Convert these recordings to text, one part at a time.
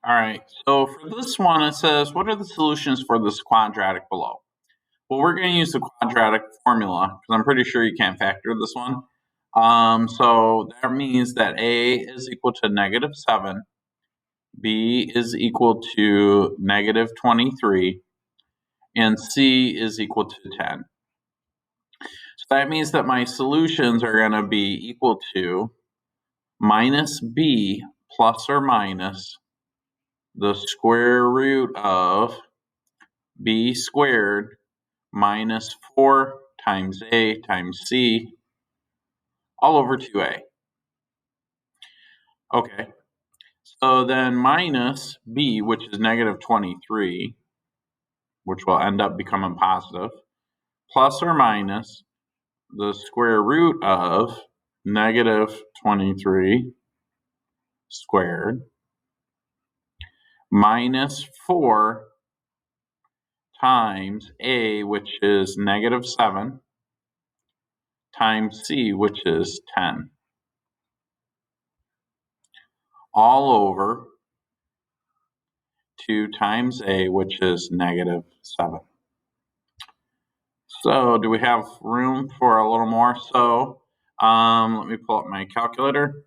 All right, so for this one, it says, what are the solutions for this quadratic below? Well, we're going to use the quadratic formula because I'm pretty sure you can't factor this one. So that means that A is equal to -7, B is equal to -23, and C is equal to 10. So that means that my solutions are going to be equal to minus B plus or minus the square root of B squared minus 4 times A times C all over 2A. Okay, so then minus B, which is -23, which will end up becoming positive, plus or minus the square root of -23 squared minus 4 times A, which is -7, times C, which is 10, all over 2 times A, which is -7. So do we have room for a little more? So let me pull up my calculator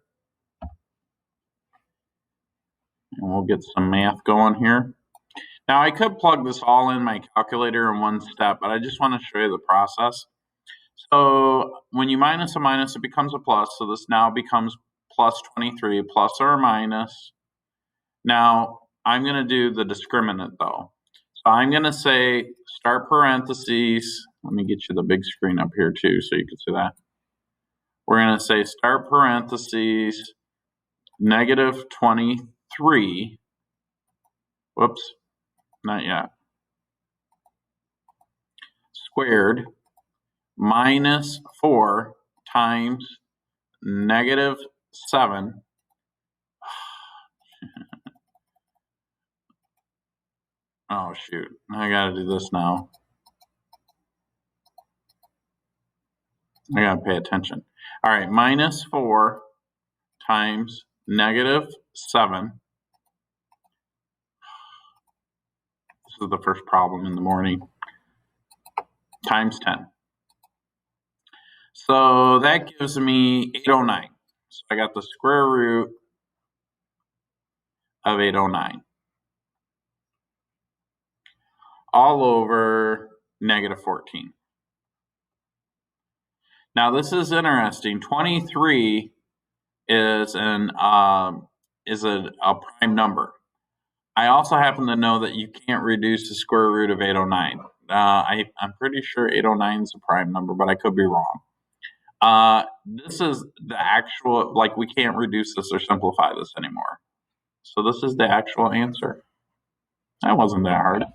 and we'll get some math going here. Now I could plug this all in my calculator in one step, but I just want to show you the process. So when you minus a minus, it becomes a plus. So this now becomes plus 23, plus or minus. Now I'm going to do the discriminant though. So I'm going to say start parentheses. Let me get you the big screen up here too so you can see that. We're going to say start parentheses -23. Whoops, not yet. Squared minus 4 times -7. Oh shoot, I gotta do this now. I gotta pay attention. All right, minus 4 times -7. This is the first problem in the morning. Times 10. So that gives me 809. So I got the square root of 809 all over -14. Now this is interesting. 23 is a prime number. I also happen to know that you can't reduce the square root of 809. I'm pretty sure 809 is a prime number, but I could be wrong. This is the actual, like we can't reduce this or simplify this anymore. So this is the actual answer. That wasn't that hard.